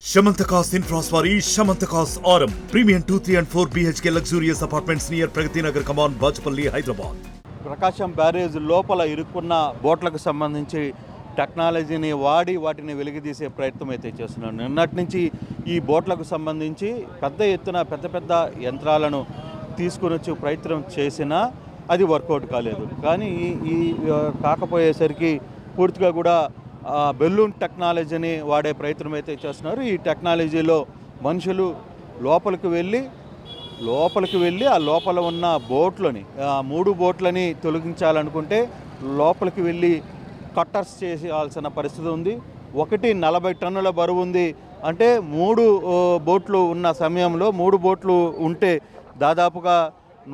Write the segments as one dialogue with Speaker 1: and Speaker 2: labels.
Speaker 1: Shamantakas Infraswari, Shamantakas Aurum. Premium 2, 3 and 4 BHK luxurious apartments near Pragati Nagar, Kaman, Bachapalli, Hyderabad.
Speaker 2: Prakasam barrage లోపల ఇరుక్కున్న బోట్లకు సంబంధించి టెక్నాలజీని వాడి వాటిని వెలికితీసే ప్రయత్నం అయితే చేస్తున్నారు. నిన్నటి నుంచి ఈ బోట్లకు సంబంధించి పెద్ద ఎత్తున పెద్ద యంత్రాలను తీసుకుని వచ్చి ప్రయత్నం చేసినా అది వర్కౌట్ కాలేదు. కానీ ఈ కాకపోయేసరికి పూర్తిగా కూడా బెలూన్ టెక్నాలజీని వాడే ప్రయత్నం అయితే చేస్తున్నారు. ఈ టెక్నాలజీలో మనుషులు లోపలికి వెళ్ళి ఆ లోపల ఉన్న బోట్లని 3 బోట్లని తొలగించాలనుకుంటే లోపలికి వెళ్ళి కట్టర్స్ చేయాల్సిన పరిస్థితి ఉంది. ఒకటి 40 టన్నుల బరువు ఉంది. అంటే 3 బోట్లు ఉన్న సమయంలో 3 బోట్లు ఉంటే దాదాపుగా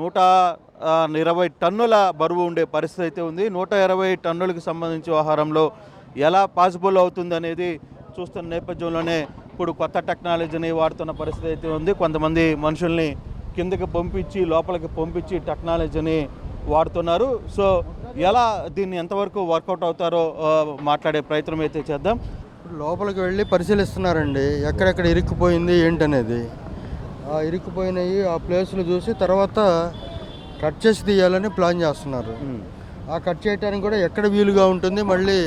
Speaker 2: 120 టన్నుల బరువు ఉండే పరిస్థితి అయితే ఉంది. 120 టన్నులకు సంబంధించి వ్యవహారంలో ఎలా పాసిబుల్ అవుతుంది అనేది చూస్తున్న నేపథ్యంలోనే ఇప్పుడు కొత్త టెక్నాలజీని వాడుతున్న పరిస్థితి అయితే ఉంది. కొంతమంది మనుషుల్ని కిందకి పంపించి లోపలికి పంపించి టెక్నాలజీని వాడుతున్నారు. సో ఎలా దీన్ని ఎంతవరకు వర్కౌట్ అవుతారో మాట్లాడే ప్రయత్నం అయితే చేద్దాం.
Speaker 3: లోపలికి వెళ్ళి పరిశీలిస్తున్నారండి, ఎక్కడెక్కడ ఇరుక్కుపోయింది ఏంటనేది. ఆ ఇరుక్కుపోయినవి ఆ ప్లేస్లు చూసి తర్వాత కట్ చేసి తీయాలని ప్లాన్ చేస్తున్నారు. ఆ కట్ చేయడానికి కూడా ఎక్కడ వీలుగా ఉంటుంది. మళ్ళీ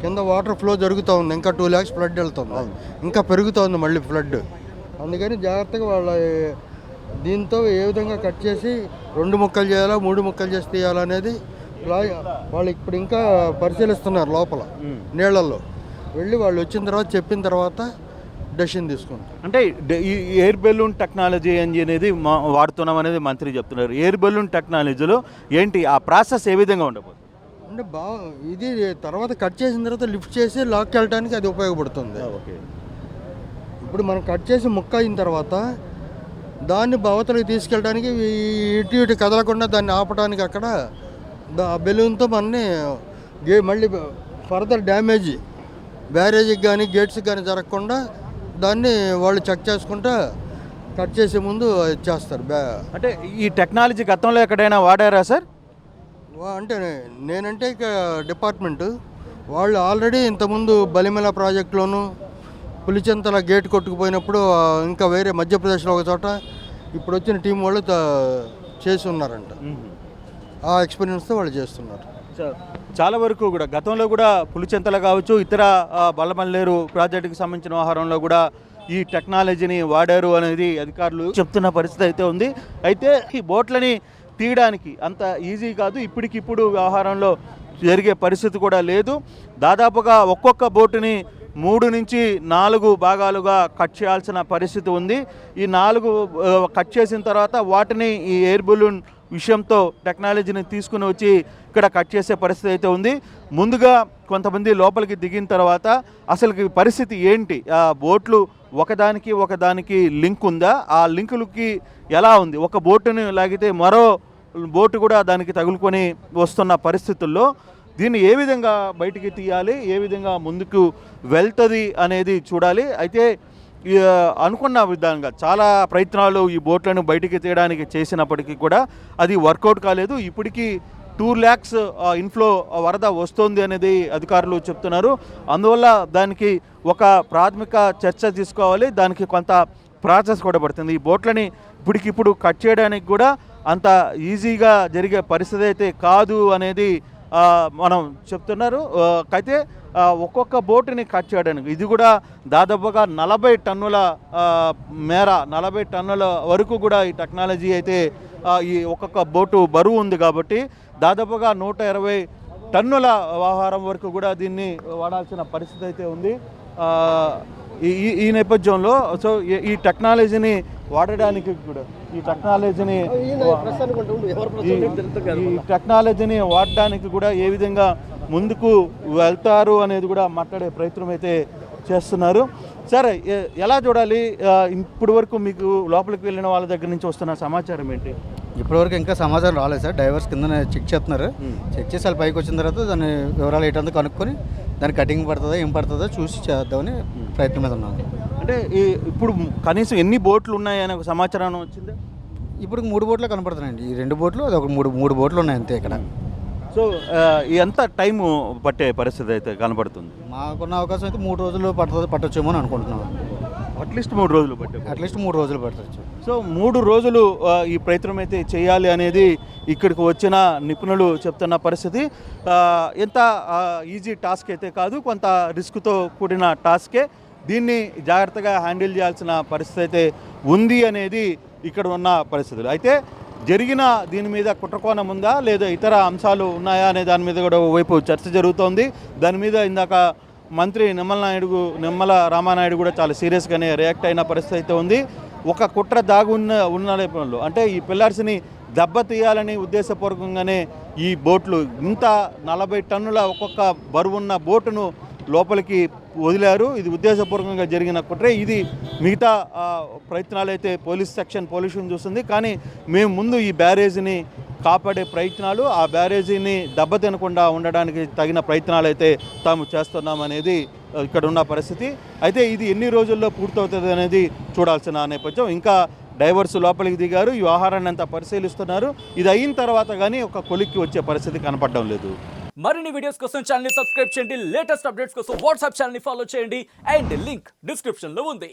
Speaker 3: కింద వాటర్ ఫ్లో జరుగుతూ ఉంది. ఇంకా 2 lakhs ఫ్లడ్ వెళ్తుంది, ఇంకా పెరుగుతోంది మళ్ళీ ఫ్లడ్. అందుకని జాగ్రత్తగా వాళ్ళ దీంతో ఏ విధంగా కట్ చేసి 2 ముక్కలు చేయాలా 3 ముక్కలు చేసి తీయాలనేది వాళ్ళు ఇప్పుడు ఇంకా పరిశీలిస్తున్నారు. లోపల నీళ్ళల్లో వెళ్ళి వాళ్ళు వచ్చిన తర్వాత చెప్పిన తర్వాత డెసిషన్ తీసుకుంటారు.
Speaker 2: అంటే ఈ ఎయిర్ బెలూన్ టెక్నాలజీ అనేది వాడుతున్నాం అనేది మంత్రి చెప్తున్నారు. ఎయిర్ బెలూన్ టెక్నాలజీలో ఏంటి ఆ ప్రాసెస్ ఏ విధంగా ఉండబోతుంది
Speaker 3: అంటే ఇది తర్వాత కట్ చేసిన తర్వాత లిఫ్ట్ చేసి లాక్కి వెళ్ళడానికి అది ఉపయోగపడుతుంది.
Speaker 2: ఓకే,
Speaker 3: ఇప్పుడు మనం కట్ చేసి ముక్క అయిన తర్వాత దాన్ని అవతలకి తీసుకెళ్ళడానికి ఇటు కదలకుండా దాన్ని ఆపడానికి అక్కడ బెలూన్తో మనని మళ్ళీ ఫర్దర్ డ్యామేజ్ బ్యారేజ్కి కానీ గేట్స్కి కానీ జరగకుండా దాన్ని వాళ్ళు చెక్ చేసుకుంటా కట్ చేసే ముందు చేస్తారు.
Speaker 2: అంటే ఈ టెక్నాలజీ గతంలో ఎక్కడైనా వాడారా సార్?
Speaker 3: అంటే నేనంటే ఇక డిపార్ట్మెంటు వాళ్ళు ఆల్రెడీ ఇంతకుముందు బలిమెల ప్రాజెక్టులోను పులిచెంతల గేట్ కొట్టుకుపోయినప్పుడు ఇంకా వేరే మధ్యప్రదేశ్లో ఒక చోట ఇప్పుడు వచ్చిన టీం వాళ్ళు చేసి ఉన్నారంట. ఆ ఎక్స్పీరియన్స్తో వాళ్ళు చేస్తున్నారు.
Speaker 2: చాలా వరకు కూడా గతంలో కూడా పులిచెంతల కావచ్చు, ఇతర బల్లమల్లేరు ప్రాజెక్టుకి సంబంధించిన వ్యవహారంలో కూడా ఈ టెక్నాలజీని వాడారు అనేది అధికారులు చెప్తున్న పరిస్థితి అయితే ఉంది. అయితే ఈ బోట్లని తీయడానికి అంత ఈజీ కాదు. ఇప్పటికిప్పుడు వ్యవహారంలో జరిగే పరిస్థితి కూడా లేదు. దాదాపుగా ఒక్కొక్క బోటుని 3 నుంచి 4 భాగాలుగా కట్ చేయాల్సిన పరిస్థితి ఉంది. ఈ 4 కట్ చేసిన తర్వాత వాటిని ఈ ఎయిర్ బెలూన్ విషయంతో టెక్నాలజీని తీసుకుని వచ్చి ఇక్కడ కట్ చేసే పరిస్థితి అయితే ఉంది. ముందుగా కొంతమంది లోపలికి దిగిన తర్వాత అసలు పరిస్థితి ఏంటి, ఆ బోట్లు ఒకదానికి లింక్ ఉందా, ఆ లింకులకి ఎలా ఉంది, ఒక బోటుని లాగితే మరో బోటు కూడా దానికి తగులుకొని వస్తున్న పరిస్థితుల్లో దీన్ని ఏ విధంగా బయటికి తీయాలి, ఏ విధంగా ముందుకు వెళ్తుంది అనేది చూడాలి. అయితే అనుకున్న విధంగా చాలా ప్రయత్నాలు ఈ బోట్లను బయటికి తీయడానికి చేసినప్పటికీ కూడా అది వర్కౌట్ కాలేదు. ఇప్పటికీ 2 lakhs ఇన్ఫ్లో వరద వస్తుంది అనేది అధికారులు చెప్తున్నారు. అందువల్ల దానికి ఒక ప్రాథమిక చర్చ తీసుకోవాలి, దానికి కొంత ప్రాసెస్ కూడా పడుతుంది. ఈ బోట్లని ఇప్పటికిప్పుడు కట్ చేయడానికి కూడా అంత ఈజీగా జరిగే పరిస్థితి అయితే కాదు అనేది మనం చెప్తున్నారు. అయితే ఒక్కొక్క బోటుని కట్ చేయడానికి ఇది కూడా దాదాపుగా 40 టన్నుల మేర 40 టన్నుల వరకు కూడా ఈ టెక్నాలజీ అయితే ఈ ఒక్కొక్క బోటు బరువు ఉంది. కాబట్టి దాదాపుగా 120 టన్నుల వ్యవహారం వరకు కూడా దీన్ని వాడాల్సిన పరిస్థితి అయితే ఉంది. ఈ నేపథ్యంలో సో ఈ టెక్నాలజీని వాడడానికి కూడా వాడడానికి కూడా ఏ విధంగా ముందుకు వెళ్తారు అనేది కూడా మాట్లాడే ప్రయత్నం అయితే చేస్తున్నారు. సరే, ఎలా చూడాలి? ఇప్పటి వరకు మీకు లోపలికి వెళ్ళిన వాళ్ళ దగ్గర నుంచి వస్తున్న సమాచారం ఏంటి?
Speaker 4: ఇప్పటివరకు ఇంకా సమాచారం రాలేదు సార్. డైవర్స్ కింద చెక్ చేస్తున్నారు. చెక్ చేసి వాళ్ళు పైకి వచ్చిన తర్వాత దాని వివరాలు ఏంటందుకు కనుక్కొని దాని కటింగ్ పడుతుందో ఏం పడుతుందో చూసి చేద్దామని ప్రయత్నం మీద ఉన్నాను.
Speaker 2: అంటే ఇప్పుడు కనీసం ఎన్ని బోట్లు ఉన్నాయనే ఒక సమాచారం వచ్చింది?
Speaker 4: ఇప్పుడు 3 బోట్లు కనపడుతున్నాయండి. ఈ 2 బోట్లు అది ఒక 3 బోట్లు ఉన్నాయి అంతే ఇక్కడ.
Speaker 2: సో ఎంత టైము పట్టే పరిస్థితి అయితే కనపడుతుంది?
Speaker 4: మాకున్న అవకాశం అయితే 3 రోజులు పట్టొచ్చేమో అని అనుకుంటున్నాం.
Speaker 2: అట్లీస్ట్ 3 రోజులు పట్టే
Speaker 4: అట్లీస్ట్ 3 రోజులు పడుతుంది.
Speaker 2: సో 3 రోజులు ఈ ప్రయత్నం అయితే చేయాలి అనేది ఇక్కడికి వచ్చిన నిపుణులు చెప్తున్న పరిస్థితి. ఎంత ఈజీ టాస్క్ అయితే కాదు, కొంత రిస్క్తో కూడిన టాస్కే. దీన్ని జాగ్రత్తగా హ్యాండిల్ చేయాల్సిన పరిస్థితి అయితే ఉంది అనేది ఇక్కడ ఉన్న పరిస్థితులు. అయితే జరిగిన దీని మీద కుట్రకోణం ఉందా లేదా ఇతర అంశాలు ఉన్నాయా అనే దాని మీద కూడా వైపు చర్చ జరుగుతోంది. దాని మీద ఇందాక మంత్రి నిమ్మల రామానాయుడు కూడా చాలా సీరియస్గానే రియాక్ట్ అయిన పరిస్థితి అయితే ఉంది. ఒక కుట్ర ఉన్న నేపథ్యంలో అంటే ఈ పిల్లర్స్ని దెబ్బతీయాలని ఉద్దేశపూర్వకంగానే ఈ బోట్లు ఇంత 40 టన్నుల ఒక్కొక్క బరువున్న బోటును లోపలికి వదిలారు. ఇది ఉద్దేశపూర్వకంగా జరిగిన కుట్రే. ఇది మిగతా ప్రయత్నాలు అయితే పోలీసుని చూస్తుంది. కానీ మేము ముందు ఈ బ్యారేజీని కాపాడే ప్రయత్నాలు, ఆ బ్యారేజీని దెబ్బతినకుండా ఉండడానికి తగిన ప్రయత్నాలు అయితే తాము చేస్తున్నామనేది ఇక్కడ ఉన్న పరిస్థితి. అయితే ఇది ఎన్ని రోజుల్లో పూర్తవుతుంది అనేది చూడాల్సిన నేపథ్యం. ఇంకా డైవర్స్ లోపలికి దిగారు, ఈ వ్యవహారాన్ని అంతా పరిశీలిస్తున్నారు. ఇది అయిన తర్వాత కానీ ఒక కొలిక్కి వచ్చే పరిస్థితి కనపడడం లేదు.
Speaker 5: మరిన్ని వీడియోస్ కోసం ఛానల్ ని సబ్స్క్రైబ్ చేయండి, లేటెస్ట్ అప్డేట్స్ కోసం వాట్సాప్ ఛానల్ ని ఫాలో చేయండి అండ్ లింక్ డిస్క్రిప్షన్ లో ఉంది.